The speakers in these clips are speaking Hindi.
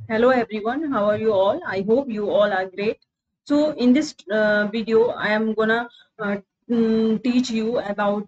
Hello everyone, how are you all? I hope you all are great. So in this video, I am gonna teach you about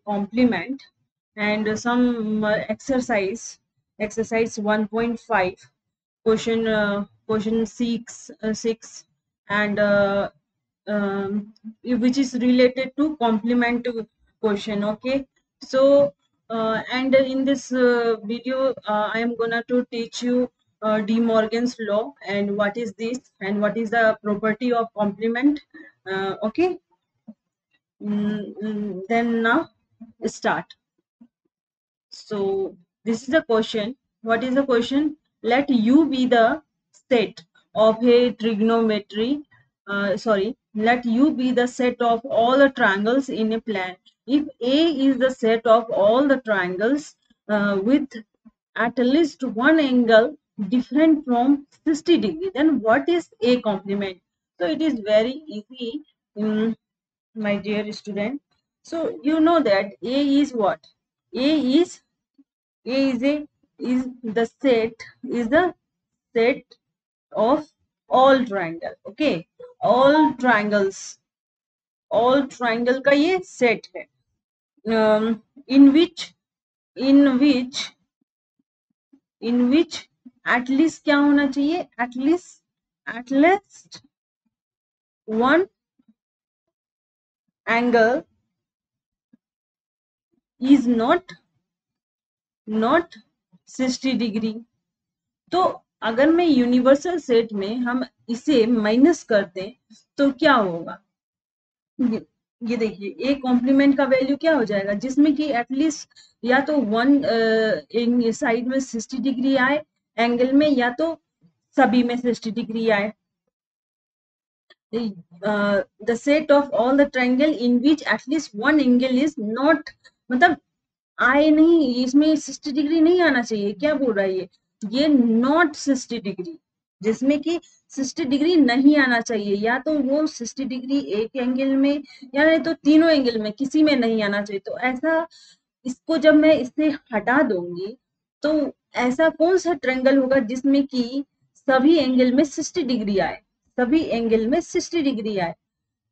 complement and some exercise 1.5 question 6 and which is related to complement question. Okay, so and in this video I am gonna to teach you De Morgan's law and what is this and what is the property of complement. Okay. Then now start. So this is the question. What is the question? Let U be the set of a trigonometry. Let U be the set of all the triangles in a plan. If A is the set of all the triangles with at least one angle different from 60 degree, then what is A complement? So it is very easy, my dear student. So you know that A is what? A is a is the set of all triangle. Okay, all triangle का ये set है. In which at least क्या होना चाहिए? At least one angle is not 60 degree. तो अगर मैं यूनिवर्सल सेट में हम इसे माइनस कर दें तो क्या होगा? ये देखिए, ए कॉम्प्लीमेंट का वैल्यू क्या हो जाएगा? जिसमें कि एटलीस्ट या तो वन साइड में 60 डिग्री आए एंगल में, या तो सभी में 60 डिग्री आए. The set of all the triangle in which at least one angle is not, मतलब आए नहीं, इसमें 60 डिग्री नहीं आना चाहिए. क्या बोल रहा है ये नॉट 60 डिग्री, जिसमें कि 60 डिग्री नहीं आना चाहिए. या तो वो 60 डिग्री एक एंगल में, या नहीं तो तीनों एंगल में, किसी में नहीं आना चाहिए. तो ऐसा, इसको जब मैं इससे हटा दूंगी तो ऐसा कौन सा ट्रायंगल होगा जिसमें कि सभी एंगल में 60 डिग्री आए, सभी एंगल में 60 डिग्री आए?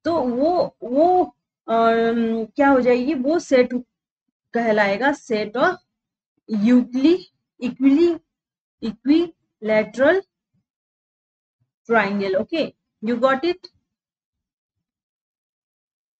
तो वो क्या हो जाएगी? वो सेट कहलाएगा set of यूक्ली equilateral triangle. Okay, you got it?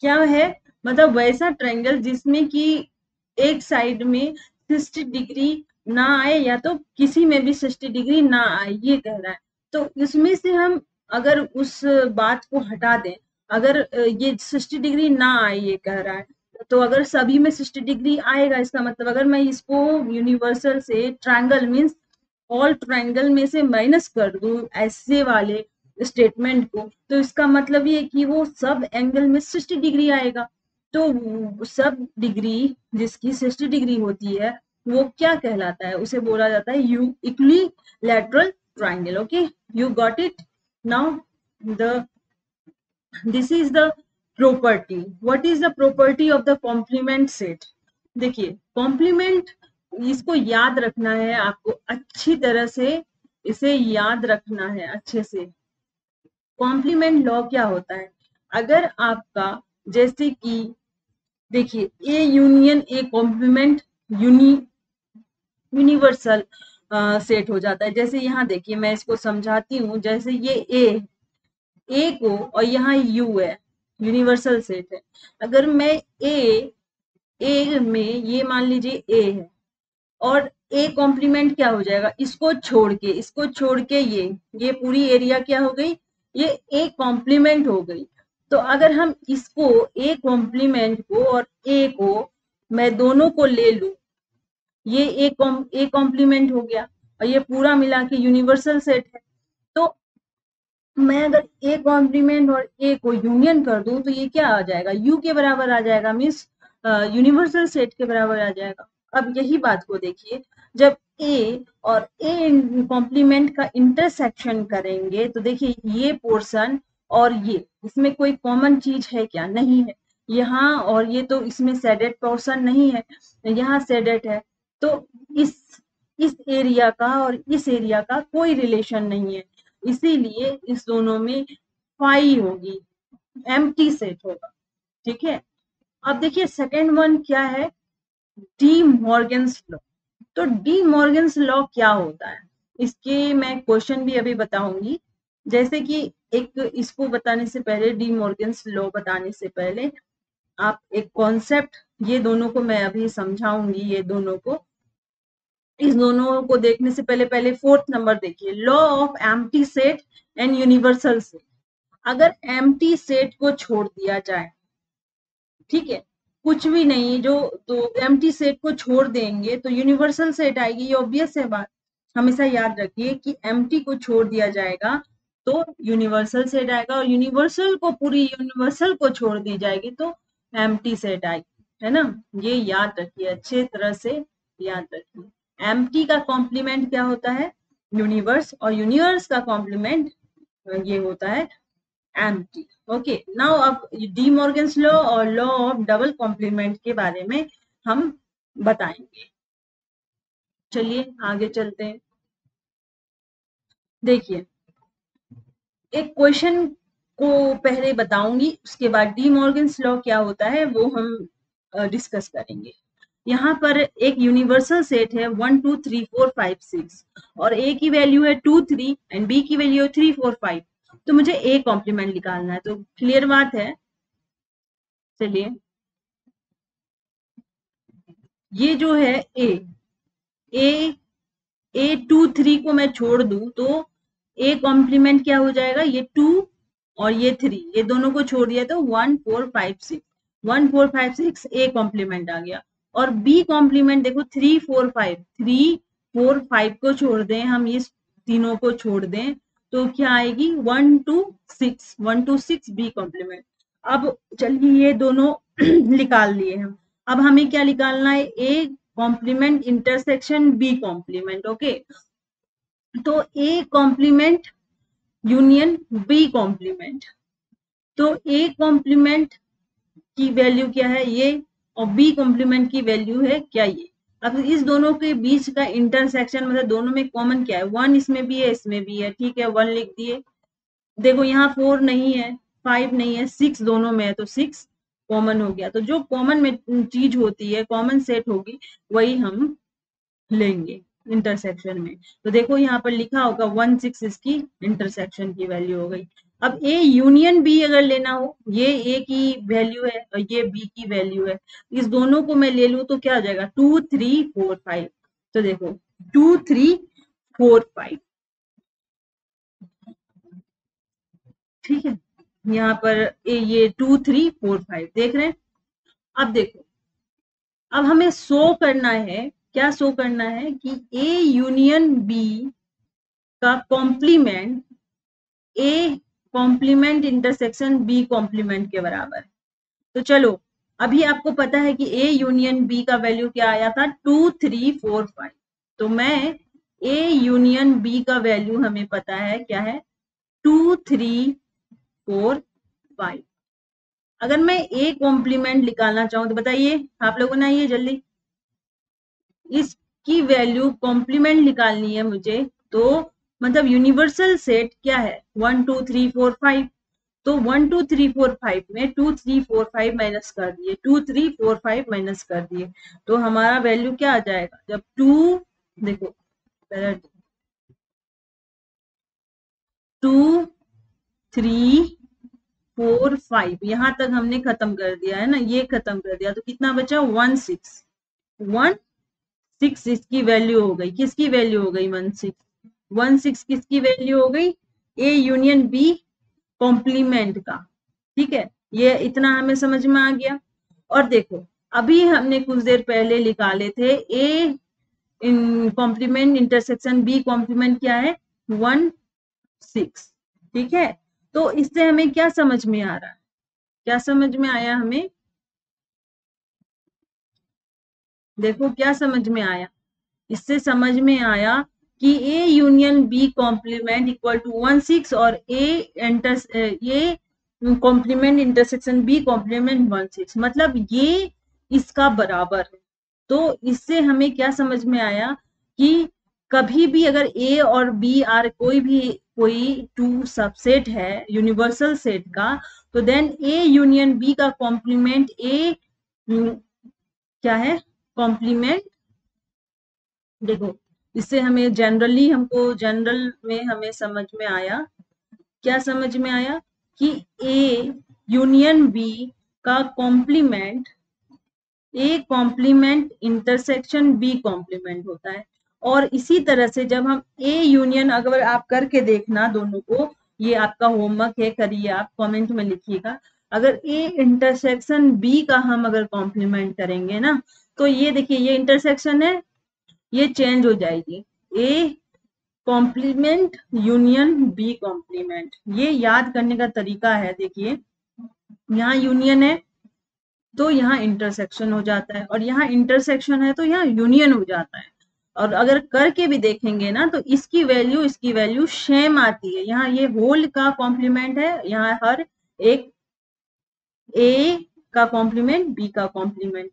क्या है? मतलब वैसा ट्रायंगल जिसमें कि एक साइड में 60 डिग्री ना आए, या तो किसी में भी 60 डिग्री ना आए, ये कह रहा है. तो इसमें से हम अगर उस बात को हटा दें, अगर ये 60 डिग्री ना आए ये कह रहा है, तो अगर सभी में 60 डिग्री आएगा, इसका मतलब अगर मैं इसको यूनिवर्सल से ट्रायंगल मीन्स ऑल ट्रायंगल में से माइनस कर दूं ऐसे वाले स्टेटमेंट को, तो इसका मतलब ये कि वो सब एंगल में 60 डिग्री आएगा. तो सब डिग्री जिसकी 60 डिग्री होती है वो क्या कहलाता है? उसे बोला जाता है you equilateral triangle. Okay, you got it now. The this is the property. What is the property of the complement set? देखिए, कॉम्प्लीमेंट, इसको याद रखना है आपको अच्छी तरह से, इसे याद रखना है अच्छे से. कॉम्प्लीमेंट लॉ क्या होता है? अगर आपका, जैसे कि देखिए, A union A complement universal set हो जाता है. जैसे यहाँ देखिए, मैं इसको समझाती हूँ. जैसे ये ए को, और यहाँ यू है, यूनिवर्सल सेट है. अगर मैं ए में ये मान लीजिए ए है, और ए कॉम्प्लीमेंट क्या हो जाएगा? इसको छोड़ के ये पूरी एरिया क्या हो गई? ये ए कॉम्प्लीमेंट हो गई. तो अगर हम इसको ए कॉम्प्लीमेंट को और ए को मैं दोनों को ले लूं, ये ए कॉम्प्लीमेंट हो गया, और ये पूरा मिला के यूनिवर्सल सेट है. तो मैं अगर ए कॉम्प्लीमेंट और ए को यूनियन कर दूं तो ये क्या आ जाएगा? यू के बराबर आ जाएगा, मीन्स यूनिवर्सल सेट के बराबर आ जाएगा. अब यही बात को देखिए, जब ए और ए कॉम्प्लीमेंट का इंटरसेक्शन करेंगे तो देखिए, ये पोर्शन और ये, इसमें कोई कॉमन चीज है क्या? नहीं है. यहाँ और ये, तो इसमें सेडेड पोर्शन नहीं है, यहाँ सेडेड है. तो इस इस एरिया का और इस एरिया का कोई रिलेशन नहीं है, इसीलिए इस दोनों में फाई होगी, एम्प्टी सेट होगा। ठीक है, अब देखिए सेकेंड वन क्या है, डी मॉर्गन्स लॉ। तो डी मॉर्गन्स लॉ क्या होता है, इसके मैं क्वेश्चन भी अभी बताऊंगी। जैसे कि एक इसको बताने से पहले, डी मॉर्गन्स लॉ बताने से पहले आप एक कॉन्सेप्ट, ये दोनों को मैं अभी समझाऊंगी, ये दोनों को, इस दोनों को देखने से पहले पहले फोर्थ नंबर देखिए, law of empty set and universal set. अगर एम्प्टी सेट को छोड़ दिया जाए, ठीक है, कुछ भी नहीं जो, तो एम्प्टी सेट को छोड़ देंगे तो यूनिवर्सल सेट आएगी, ये ऑब्वियस है बात। हमेशा याद रखिए कि एम्प्टी को छोड़ दिया जाएगा तो यूनिवर्सल सेट आएगा, और यूनिवर्सल को, पूरी यूनिवर्सल को छोड़ दी जाएगी तो एम्प्टी सेट आएगी, है ना। ये याद रखिए, अच्छे तरह से याद रखिए। एम्प्टी का कॉम्प्लीमेंट क्या होता है, यूनिवर्स, और यूनिवर्स का कॉम्प्लीमेंट ये होता है एम्प्टी। ओके, नाउ अब डी मॉर्गन्स लॉ और लॉ ऑफ डबल कॉम्प्लीमेंट के बारे में हम बताएंगे। चलिए आगे चलते हैं। देखिए, एक क्वेश्चन को पहले बताऊंगी, उसके बाद डी मॉर्गन्स लॉ क्या होता है वो हम डिस्कस करेंगे। यहाँ पर एक यूनिवर्सल सेट है 1 2 3 4 5 6, और ए की वैल्यू है 2 3 एंड बी की वैल्यू है 3 4 5। तो मुझे ए कॉम्प्लीमेंट निकालना है, तो क्लियर बात है। चलिए, ये जो है ए 2 3 को मैं छोड़ दूं तो ए कॉम्प्लीमेंट क्या हो जाएगा, ये 2 और ये 3, ये दोनों को छोड़ दिया तो 1 4 5 6, 1 4 5 6 ए कॉम्प्लीमेंट आ गया। और बी कॉम्प्लीमेंट देखो 3 4 5, 3 4 5 को छोड़ दें हम, इस तीनों को छोड़ दें तो क्या आएगी 1 2 6, 1 2 6 बी कॉम्प्लीमेंट। अब चलिए ये दोनों निकाल लिए हम, अब हमें क्या निकालना है, A complement intersection B complement. Okay, तो A complement union B complement, तो ए कॉम्प्लीमेंट की वैल्यू क्या है ये, और बी कॉम्प्लीमेंट की वैल्यू है क्या ये। अब इस दोनों के बीच का इंटरसेक्शन, मतलब दोनों में कॉमन क्या है, 1 इसमें भी है इसमें भी है, ठीक है 1 लिख दिए। देखो यहाँ 4 नहीं है, 5 नहीं है, 6 दोनों में है तो 6 कॉमन हो गया। तो जो कॉमन में चीज होती है, कॉमन सेट होगी, वही हम लेंगे इंटरसेक्शन में। तो देखो यहाँ पर लिखा होगा 1 6 इसकी इंटरसेक्शन की वैल्यू हो गई। अब ए यूनियन बी अगर लेना हो, ये ए की वैल्यू है और ये बी की वैल्यू है, इस दोनों को मैं ले लूं तो क्या हो जाएगा 2 3 4 5। तो देखो 2 3 4 5, ठीक है, यहाँ पर ये 2 3 4 5 देख रहे हैं। अब देखो, अब हमें शो करना है, क्या शो करना है कि ए यूनियन बी का complement A complement intersection B complement के बराबर है। तो चलो, अभी आपको पता है कि ए यूनियन बी का वैल्यू क्या आया था 2 3 4 5, तो मैं ए यूनियन बी का वैल्यू हमें पता है क्या है 2 3 4 5। अगर मैं ए कॉम्प्लीमेंट निकालना चाहूं तो बताइए आप लोग बनाइए जल्दी, इसकी वैल्यू कॉम्प्लीमेंट निकालनी है मुझे, तो मतलब यूनिवर्सल सेट क्या है 1 2 3 4 5, तो 1 2 3 4 5 में 2 3 4 5 माइनस कर दिए, 2 3 4 5 माइनस कर दिए, तो हमारा वैल्यू क्या आ जाएगा, जब 2, देखो 2 3 4 5 यहाँ तक हमने खत्म कर दिया है ना, ये खत्म कर दिया, तो कितना बचा 1 6, 1 6 इसकी वैल्यू हो गई, किसकी वैल्यू हो गई 1 6, 1 6 किसकी वैल्यू हो गई, ए यूनियन बी कॉम्प्लीमेंट का। ठीक है, ये इतना हमें समझ में आ गया। और देखो, अभी हमने कुछ देर पहले निकाले थे A complement intersection B complement क्या है 1 6, ठीक है। तो इससे हमें क्या समझ में आ रहा है, क्या समझ में आया हमें, देखो क्या समझ में आया, इससे समझ में आया कि A union B complement equal to 1 6 और A complement intersection B complement 1 6, मतलब ये इसका बराबर है। तो इससे हमें क्या समझ में आया कि कभी भी अगर ए और बी आर कोई टू सबसेट है यूनिवर्सल सेट का, तो देन ए यूनियन बी का कॉम्प्लीमेंट ए क्या है, कॉम्प्लीमेंट, देखो इससे हमें जनरल में हमें समझ में आया, क्या समझ में आया कि ए यूनियन बी का complement A complement intersection B complement होता है। और इसी तरह से जब हम ए यूनियन, अगर आप करके देखना दोनों को, ये आपका होमवर्क है, करिए, आप कमेंट में लिखिएगा, अगर ए इंटरसेक्शन बी का हम अगर कॉम्प्लीमेंट करेंगे ना, तो ये देखिए ये इंटरसेक्शन है, ये चेंज हो जाएगी, A complement union B complement. ये याद करने का तरीका है, देखिए यहाँ यूनियन है तो यहाँ इंटरसेक्शन हो जाता है, और यहाँ इंटरसेक्शन है तो यहाँ यूनियन हो जाता है। और अगर करके भी देखेंगे ना, तो इसकी वैल्यू सेम आती है। यहाँ ये होल का कॉम्प्लीमेंट है, यहाँ हर एक ए का कॉम्प्लीमेंट, बी का कॉम्प्लीमेंट,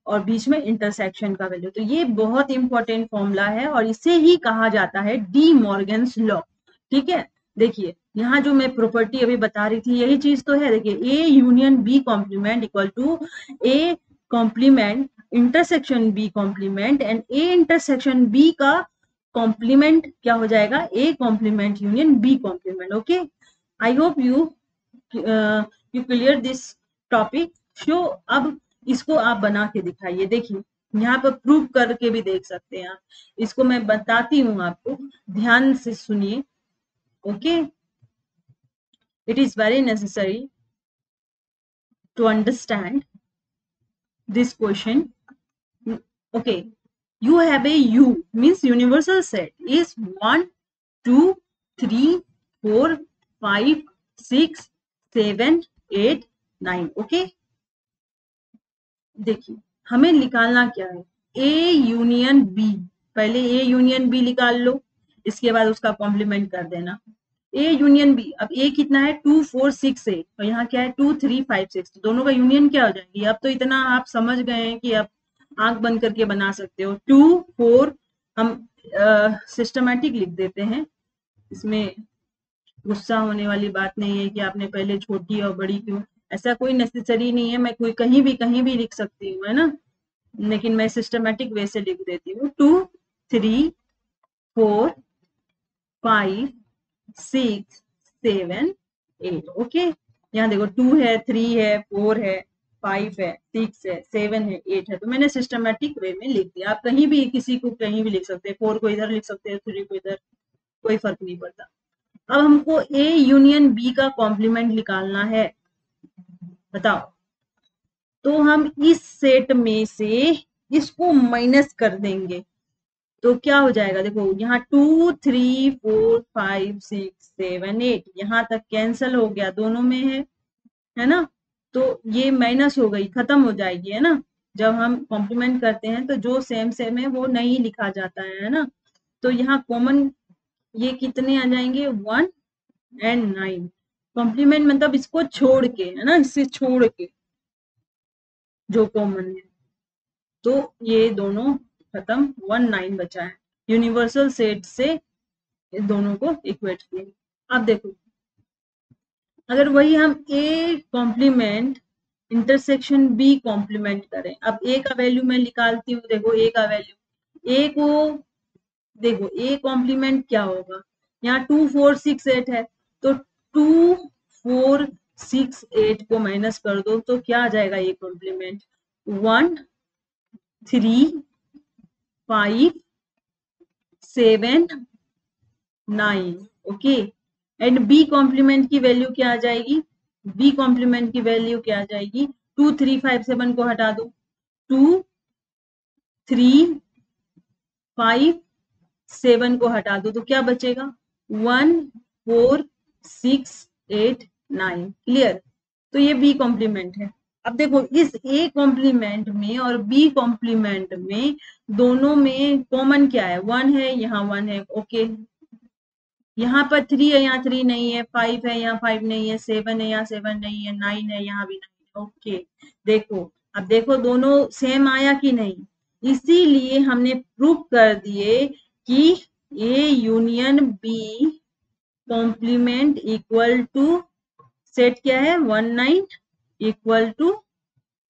और बीच में इंटरसेक्शन का वैल्यू। तो ये बहुत इंपॉर्टेंट फॉर्मूला है और इसे ही कहा जाता है डी मॉर्गन्स लॉ। ठीक है, देखिए यहाँ जो मैं प्रॉपर्टी अभी बता रही थी यही चीज तो है। देखिए A union B complement equal to A complement intersection B complement, and A intersection B का कॉम्प्लीमेंट क्या हो जाएगा, A complement union B complement. Okay, I hope you clear this topic. So अब इसको आप बना के दिखाइए, देखिए यहाँ पर प्रूव करके भी देख सकते हैं आप। इसको मैं बताती हूँ आपको, ध्यान से सुनिए। Okay, it is very necessary to understand this question. Okay, you have a U means universal set is 1 2 3 4 5 6 7 8 9। Okay, देखिए हमें निकालना क्या है, ए यूनियन बी। पहले ए यूनियन बी निकाल लो, इसके बाद उसका कॉम्प्लीमेंट कर देना। ए यूनियन बी, अब ए कितना है 2 4 6 8, और यहाँ क्या है 2 3 5 6, दोनों का यूनियन क्या हो जाएगी। अब तो इतना आप समझ गए हैं कि अब आंख बंद करके बना सकते हो। 2 4, हम सिस्टमैटिक लिख देते हैं, इसमें गुस्सा होने वाली बात नहीं है कि आपने पहले छोटी और बड़ी क्यों, ऐसा कोई नेसेसरी नहीं है, मैं कोई कहीं भी लिख सकती हूँ, है ना, लेकिन मैं सिस्टमैटिक वे से लिख देती हूँ। 2 3 4 5 6 7 8। ओके, यहाँ देखो 2 है 3 है 4 है 5 है 6 है 7 है 8 है, तो मैंने सिस्टमैटिक वे में लिख दिया। आप कहीं भी किसी को कहीं भी लिख सकते हैं, 4 को इधर लिख सकते हैं, 3 को इधर, कोई फर्क नहीं पड़ता। अब हमको ए यूनियन बी का कॉम्प्लीमेंट निकालना है, बताओ। तो हम इस सेट में से इसको माइनस कर देंगे, तो क्या हो जाएगा, देखो यहाँ 2 3 4 5 6 7 8, यहाँ तक कैंसल हो गया, दोनों में है ना, तो ये माइनस हो गई, खत्म हो जाएगी, है ना। जब हम कॉम्प्लीमेंट करते हैं तो जो सेम सेम है वो नहीं लिखा जाता है ना। तो यहाँ कॉमन ये कितने आ जाएंगे, 1 एंड 9। कॉम्प्लीमेंट मतलब इसको छोड़ के, है ना, इससे छोड़ के जो कॉमन है, तो ये दोनों खत्म, 1 9 बचा है। यूनिवर्सल सेट से दोनों को इक्वेट किए। अब देखो अगर वही हम A complement intersection B complement करें, अब ए का वैल्यू मैं निकालती हूँ, देखो ए का वैल्यू, ए को देखो ए कॉम्प्लीमेंट क्या होगा, यहाँ 2 4 6 8 है, तो 2 4 6 8 को माइनस कर दो तो क्या आ जाएगा, A complement 1 3 5 7 9। Okay, and B complement की वैल्यू क्या आ जाएगी, बी कॉम्प्लीमेंट की वैल्यू क्या आ जाएगी, 2 3 5 7 को हटा दो, 2 3 5 7 को हटा दो, तो क्या बचेगा 1 4 6 8 9। क्लियर, तो ये बी कॉम्प्लीमेंट है। अब देखो इस ए कॉम्प्लीमेंट में और बी कॉम्प्लीमेंट में दोनों में कॉमन क्या है, 1 है, यहाँ 1 है। ओके, यहाँ पर 3 है, यहाँ 3 नहीं है, 5 है, यहाँ 5 नहीं है, 7 है, यहाँ 7 नहीं है, 9 है, यहाँ भी नहीं है। ओके, देखो अब देखो दोनों सेम आया कि नहीं, इसीलिए हमने प्रूव कर दिए कि A union B complement equal to set क्या है 19 equal to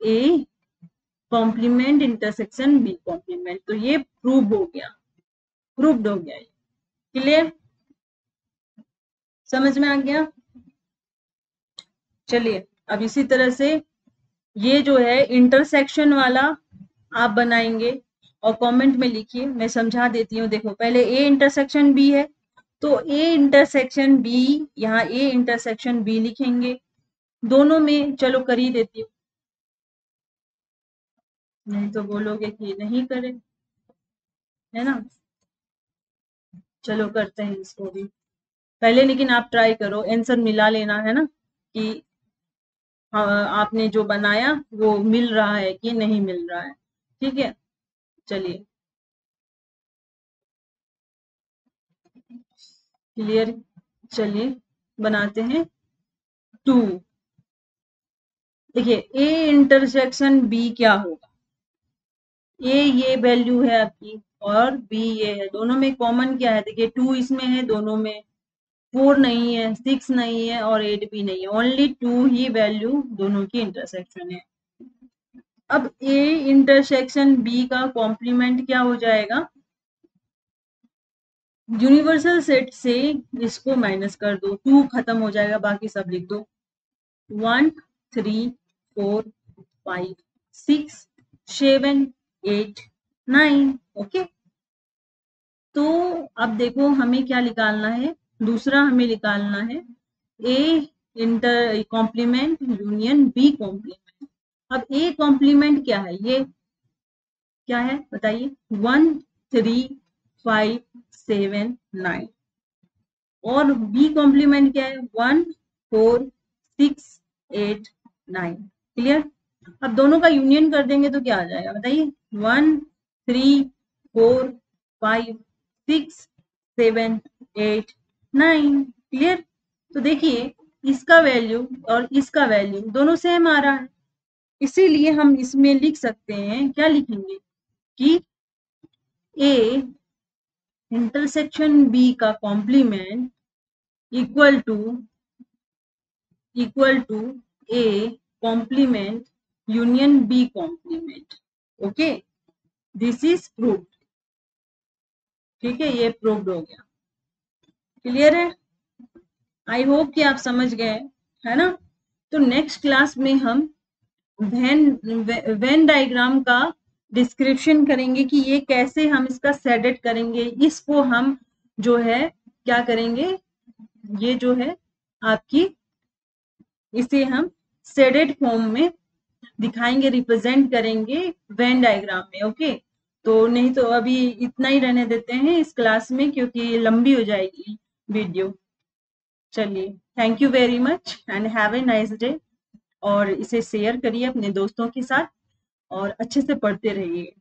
A complement intersection B complement. तो ये प्रूव हो गया, प्रूव्ड हो गया। क्लियर, समझ में आ गया। चलिए अब इसी तरह से ये जो है इंटरसेक्शन वाला आप बनाएंगे और कमेंट में लिखिए, मैं समझा देती हूँ। देखो पहले ए इंटरसेक्शन बी है, तो ए इंटरसेक्शन बी, यहाँ ए इंटरसेक्शन बी लिखेंगे दोनों में। चलो कर ही देती हूँ, नहीं तो बोलोगे कि नहीं करें, है ना। चलो करते हैं इसको भी पहले, लेकिन आप ट्राई करो आंसर मिला लेना, है ना, कि आपने जो बनाया वो मिल रहा है कि नहीं मिल रहा है। ठीक है, चलिए क्लियर। चलिए बनाते हैं 2। देखिए ए इंटरसेक्शन बी क्या होगा, ए ये वैल्यू है आपकी और बी ये है, दोनों में कॉमन क्या है, देखिए 2 इसमें है, दोनों में 4 नहीं है, 6 नहीं है और 8 भी नहीं है, ओनली 2 ही वैल्यू दोनों की इंटरसेक्शन है। अब ए इंटरसेक्शन बी का कॉम्प्लीमेंट क्या हो जाएगा, यूनिवर्सल सेट से इसको माइनस कर दो, 2 खत्म हो जाएगा, बाकी सब लिख दो। 1 3 4 5 6 7 8 9। ओके, तो अब देखो हमें क्या निकालना है, दूसरा हमें निकालना है A inter complement union B complement. अब ए कॉम्प्लीमेंट क्या है, ये क्या है बताइए, 1 3 5 7 9, और बी कॉम्प्लीमेंट क्या है 1 4 6 8 9। क्लियर, अब दोनों का यूनियन कर देंगे तो क्या आ जाएगा बताइए, 1 3 4 5 6 7 8 9। क्लियर, तो देखिए इसका वैल्यू और इसका वैल्यू दोनों सेम आ रहा है, इसीलिए हम इसमें लिख सकते हैं, क्या लिखेंगे कि ए इंटरसेक्शन बी का complement equal to A complement union B complement. Okay, this is proved. ठीक है, ये प्रूव्ड हो गया। क्लियर है, आई होप कि आप समझ गए, है ना। तो नेक्स्ट क्लास में हम वेन डायग्राम का डिस्क्रिप्शन करेंगे कि ये कैसे हम इसका शेडेड करेंगे, इसको हम जो है क्या करेंगे, ये जो है आपकी इसे हम शेडेड फॉर्म में दिखाएंगे, रिप्रेजेंट करेंगे वेन डायग्राम में। ओके, तो नहीं तो अभी इतना ही रहने देते हैं इस क्लास में, क्योंकि लंबी हो जाएगी वीडियो। चलिए, thank you very much and have a nice day, और इसे शेयर करिए अपने दोस्तों के साथ और अच्छे से पढ़ते रहिए।